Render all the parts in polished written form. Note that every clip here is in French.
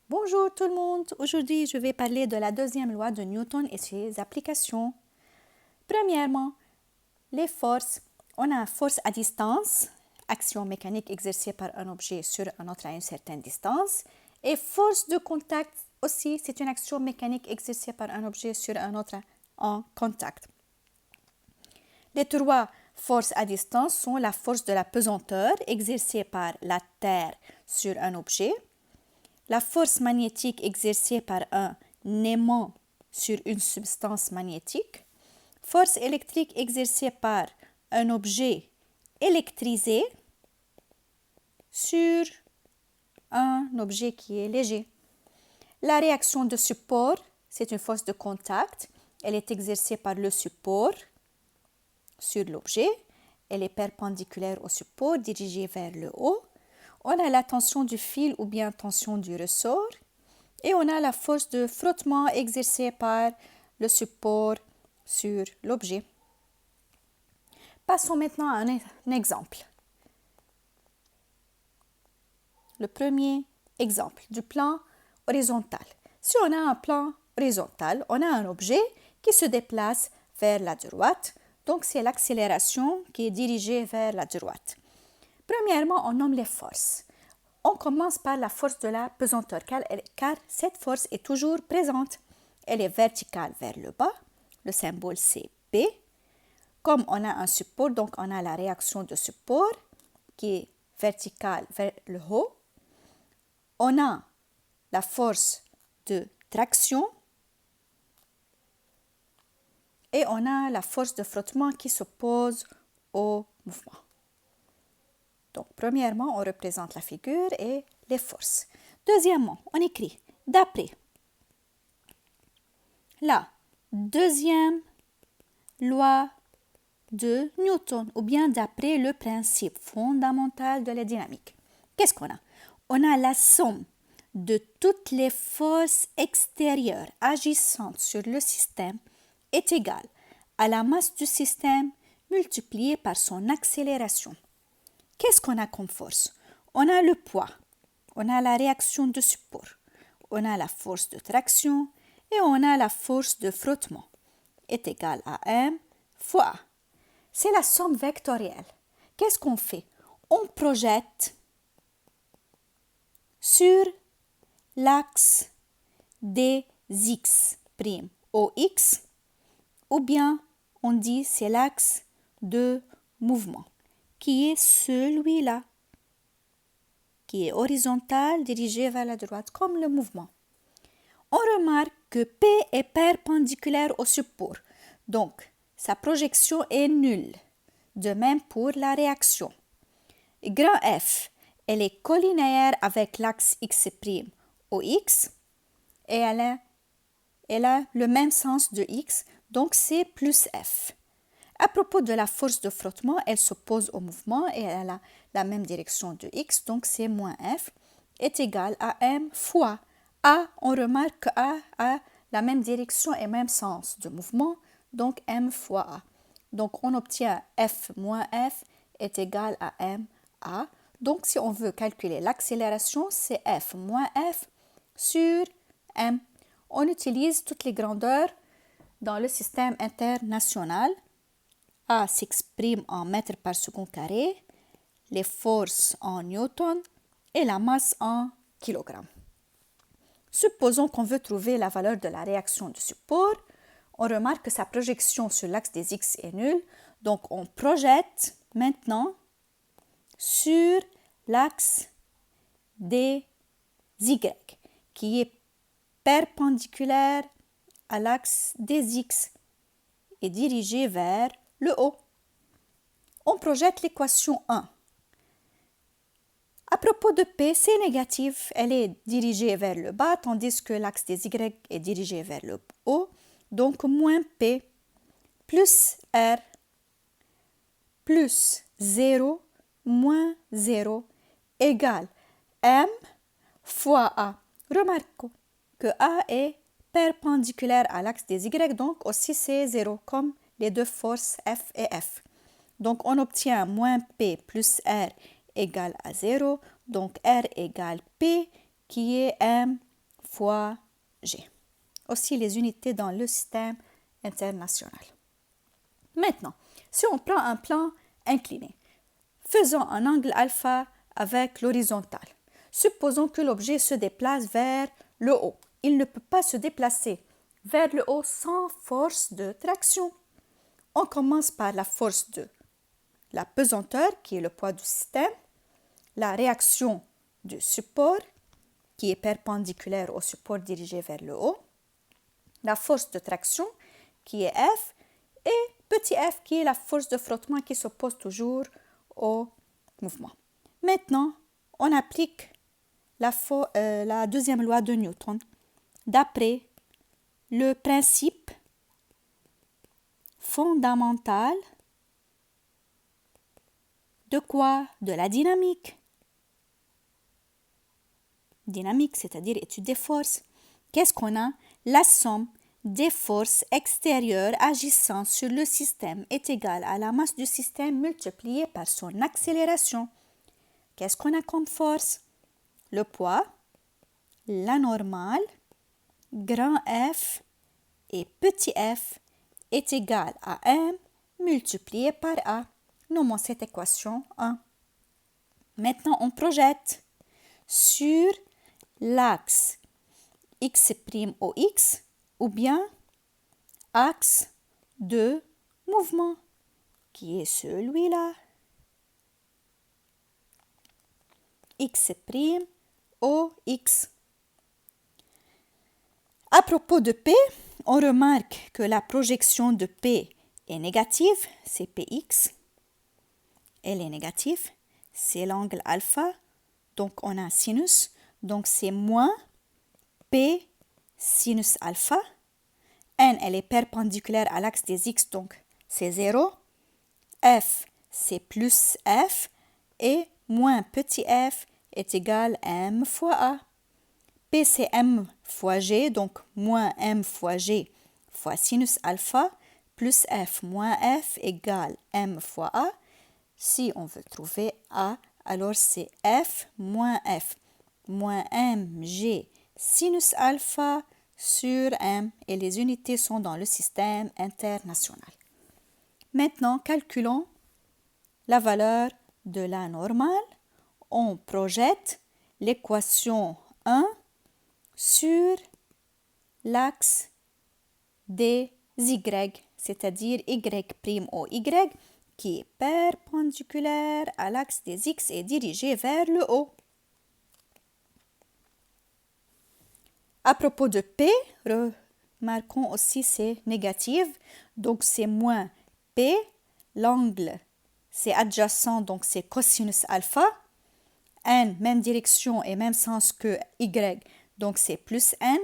Bonjour tout le monde, aujourd'hui je vais parler de la deuxième loi de Newton et ses applications. Premièrement, les forces. On a force à distance, action mécanique exercée par un objet sur un autre à une certaine distance, et force de contact aussi, c'est une action mécanique exercée par un objet sur un autre en contact. Les trois forces à distance sont la force de la pesanteur exercée par la Terre sur un objet, la force magnétique exercée par un aimant sur une substance magnétique, force électrique exercée par un objet électrisé sur un objet qui est léger. La réaction de support, c'est une force de contact. Elle est exercée par le support sur l'objet. Elle est perpendiculaire au support, dirigée vers le haut. On a la tension du fil ou bien tension du ressort. Et on a la force de frottement exercée par le support sur l'objet. Passons maintenant à un exemple. Le premier exemple du plan horizontal. Si on a un plan horizontal, on a un objet qui se déplace vers la droite. Donc, c'est l'accélération qui est dirigée vers la droite. Premièrement, on nomme les forces. On commence par la force de la pesanteur, car cette force est toujours présente. Elle est verticale vers le bas. Le symbole, c'est P. Comme on a un support, donc on a la réaction de support qui est verticale vers le haut. On a la force de traction et on a la force de frottement qui s'oppose au mouvement. Donc, premièrement, on représente la figure et les forces. Deuxièmement, on écrit d'après la deuxième loi de Newton ou bien d'après le principe fondamental de la dynamique. Qu'est-ce qu'on a? On a la somme de toutes les forces extérieures agissantes sur le système est égale à la masse du système multipliée par son accélération. Qu'est-ce qu'on a comme force? On a le poids, on a la réaction de support, on a la force de traction et on a la force de frottement est égale à M fois A. C'est la somme vectorielle. Qu'est-ce qu'on fait? On projette sur l'axe des x' OX ou bien on dit c'est l'axe de mouvement qui est celui-là, qui est horizontal dirigé vers la droite comme le mouvement. On remarque que P est perpendiculaire au support, donc sa projection est nulle. De même pour la réaction. Grand F, elle est collinéaire avec l'axe x' OX et elle a le même sens de x, donc c'est plus F. À propos de la force de frottement, elle s'oppose au mouvement et elle a la même direction de x, donc c'est moins F, est égal à M fois A. On remarque que A a la même direction et même sens de mouvement, donc M fois A. Donc on obtient F moins F est égal à M A. Donc si on veut calculer l'accélération, c'est F moins F sur M. On utilise toutes les grandeurs dans le système international. A s'exprime en mètres par seconde carré, les forces en newton et la masse en kilogrammes. Supposons qu'on veut trouver la valeur de la réaction du support. On remarque que sa projection sur l'axe des x est nulle. Donc, on projette maintenant sur l'axe des y, qui est perpendiculaire à l'axe des x et dirigé vers le haut. On projette l'équation 1. À propos de P, c'est négatif. Elle est dirigée vers le bas, tandis que l'axe des y est dirigé vers le haut. Donc, moins P plus R plus 0 moins 0 égale M fois A. Remarquons que A est perpendiculaire à l'axe des Y, donc aussi c'est 0, comme les deux forces F et F. Donc, on obtient moins P plus R égale à 0, donc R égale P, qui est M fois G. Aussi les unités dans le système international. Maintenant, si on prend un plan incliné, faisons un angle alpha avec l'horizontale. Supposons que l'objet se déplace vers le haut. Il ne peut pas se déplacer vers le haut sans force de traction. On commence par la force de la pesanteur, qui est le poids du système, la réaction du support, qui est perpendiculaire au support dirigé vers le haut, la force de traction, qui est F, et petit f, qui est la force de frottement qui s'oppose toujours au mouvement. Maintenant, on applique la deuxième loi de Newton d'après le principe fondamental de quoi? De la dynamique. Dynamique, c'est-à-dire étude des forces. Qu'est-ce qu'on a? La somme des forces extérieures agissant sur le système est égale à la masse du système multipliée par son accélération. Qu'est-ce qu'on a comme force? Le poids, la normale, grand F et petit f est égal à m multiplié par a. Nommons cette équation 1. Maintenant, on projette sur l'axe x'(OX) ou bien axe de mouvement, qui est celui-là. x'(OX). À propos de P, on remarque que la projection de P est négative, c'est Px. Elle est négative, c'est l'angle alpha, donc on a sinus, donc c'est moins P sinus alpha. N, elle est perpendiculaire à l'axe des x, donc c'est 0. F, c'est plus F, et moins petit f est égal à m fois a. P, c'est m fois g, donc moins m fois g fois sinus alpha, plus f moins f égale m fois a. Si on veut trouver a, alors c'est f moins mg sinus alpha sur m, et les unités sont dans le système international. Maintenant, calculons la valeur de la normale. On projette l'équation 1 sur l'axe des y, c'est-à-dire y'(OY), qui est perpendiculaire à l'axe des x et dirigé vers le haut. À propos de P, remarquons aussi c'est négatif, donc c'est moins P, l'angle c'est adjacent, donc c'est cosinus alpha. N, même direction et même sens que Y, donc c'est plus N.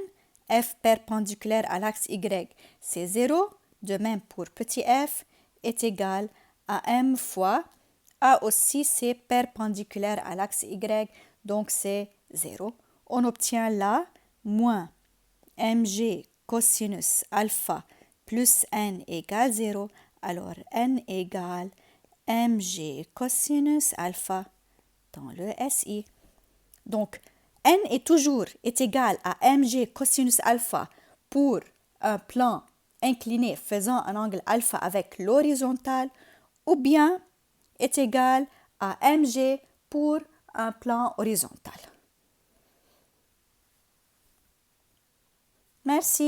F perpendiculaire à l'axe Y, c'est 0. De même pour petit f est égal à m fois A aussi, c'est perpendiculaire à l'axe Y, donc c'est 0. On obtient là moins mg cosinus alpha plus n égale 0. Alors n égale mg cosinus alpha dans le SI. Donc, n est égal à mg cosinus alpha pour un plan incliné faisant un angle alpha avec l'horizontale, ou bien est égal à mg pour un plan horizontal. Merci.